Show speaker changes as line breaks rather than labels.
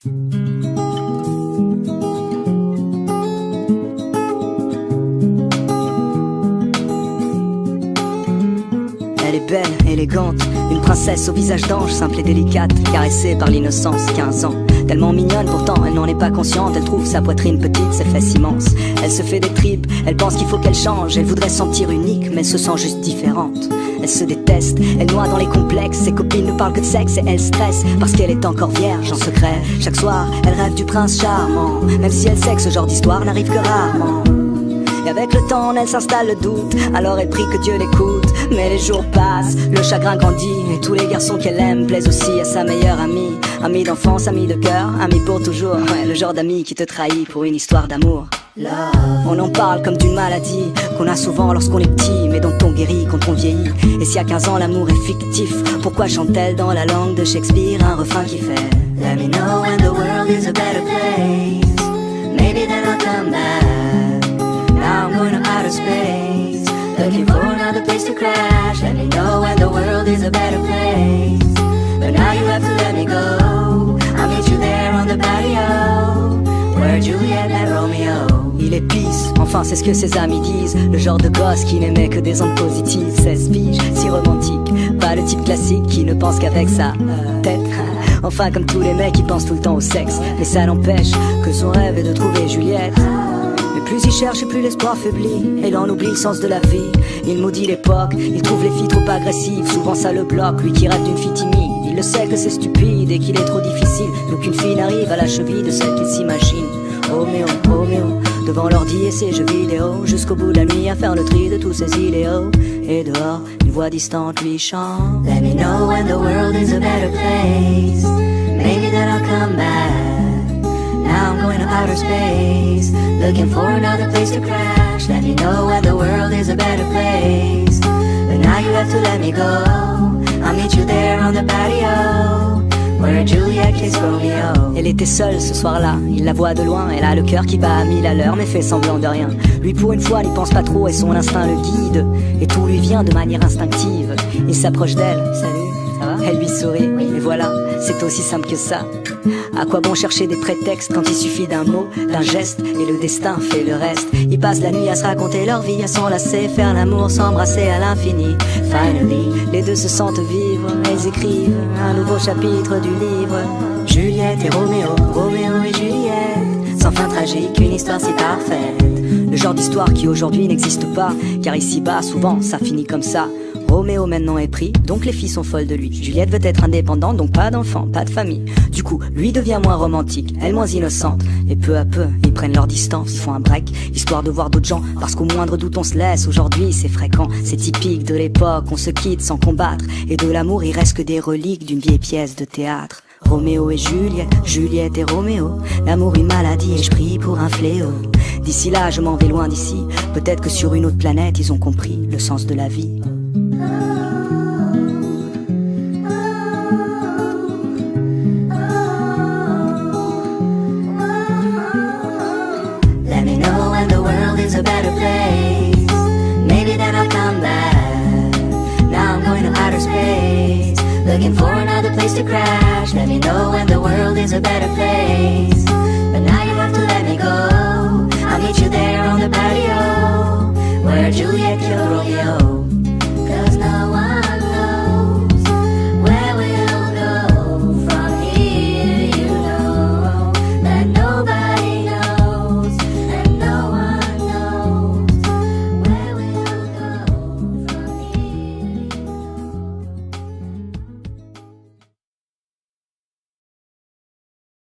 Elle est belle, élégante, une princesse au visage d'ange, simple et délicate, caressée par l'innocence, 15 ans. Tellement mignonne pourtant, elle n'en est pas consciente. Elle trouve sa poitrine petite, ses fesses immenses. Elle se fait des tripes, elle pense qu'il faut qu'elle change. Elle voudrait se sentir unique, mais elle se sent juste différente. Elle se déteste, elle noie dans les complexes. Ses copines ne parlent que de sexe et elle stresse parce qu'elle est encore vierge en secret. Chaque soir, elle rêve du prince charmant, même si elle sait que ce genre d'histoire n'arrive que rarement. Et avec le temps en elle s'installe le doute, alors elle prie que Dieu l'écoute. Mais les jours passent, le chagrin grandit, et tous les garçons qu'elle aime plaisent aussi à sa meilleure amie. Amie d'enfance, amie de cœur, amie pour toujours. Ouais, le genre d'ami qui te trahit pour une histoire d'amour. On en parle comme d'une maladie qu'on a souvent lorsqu'on est petit, mais dont on guérit quand on vieillit. Et si à 15 ans l'amour est fictif, pourquoi chante-t-elle dans la langue de Shakespeare un refrain qui fait Let me know when the world is a better place, maybe then I'll come back. Now I'm going to outer space, looking for another place to crash. Let me know when the world is a better place, but now you have to let me go. I'll meet you there on the patio, where Juliet met Romeo. Il est pisse, enfin c'est ce que ses amis disent. Le genre de gosse qui n'aimait que des ondes positives. 16 piges, si romantique, pas le type classique qui ne pense qu'avec sa tête. Enfin comme tous les mecs qui pensent tout le temps au sexe. Mais ça n'empêche que son rêve est de trouver Juliette. Mais plus il cherche et plus l'espoir faiblit, et l'on oublie le sens de la vie. Il maudit l'époque, il trouve les filles trop agressives. Souvent ça le bloque, lui qui rêve d'une fille timide. Il le sait que c'est stupide et qu'il est trop difficile, qu'aucune fille n'arrive à la cheville de celle qu'il s'imagine. Roméo, Roméo, devant l'ordi et ses jeux vidéo, jusqu'au bout de la nuit à faire le tri de tous ses idéaux. Et dehors, une voix distante lui chante Let me know when the world is a better place, maybe then I'll come back. Now I'm going to outer space, looking for another place to crash. Let me know when the world is a better place, but now you have to let me go. I'll meet you there on the patio, where Juliet kissed Romeo. Elle était seule ce soir-là, il la voit de loin. Elle a le cœur qui bat à 1000 à l'heure, mais fait semblant de rien. Lui pour une fois n'y pense pas trop et son instinct le guide, et tout lui vient de manière instinctive. Il s'approche d'elle, salut, ça va? Elle lui sourit, et voilà, c'est aussi simple que ça. À quoi bon chercher des prétextes quand il suffit d'un mot, d'un geste, et le destin fait le reste. Ils passent la nuit à se raconter leur vie, à s'enlacer, faire l'amour, s'embrasser à l'infini. Finally, les deux se sentent vivre, ils écrivent un nouveau chapitre du livre. Juliette et Roméo, Roméo et Juliette, sans fin tragique, une histoire si parfaite. Le genre d'histoire qui aujourd'hui n'existe pas, car ici-bas, souvent, ça finit comme ça. Roméo maintenant est pris, donc les filles sont folles de lui. Juliette veut être indépendante, donc pas d'enfant, pas de famille. Du coup, lui devient moins romantique, elle moins innocente. Et peu à peu, ils prennent leur distance, ils font un break, histoire de voir d'autres gens. Parce qu'au moindre doute on se laisse, aujourd'hui c'est fréquent. C'est typique de l'époque, on se quitte sans combattre. Et de l'amour il reste que des reliques d'une vieille pièce de théâtre. Roméo et Juliette, Juliette et Roméo, l'amour une maladie et je prie pour un fléau. D'ici là je m'en vais loin d'ici, peut-être que sur une autre planète ils ont compris le sens de la vie. Let me know when the world is a better place, maybe then I'll come back. Now I'm going to outer space, looking for another place to crash. Let me know when the world is a better place, but now you have to let me go. I'll meet you there on the patio, where Juliet killed Romeo.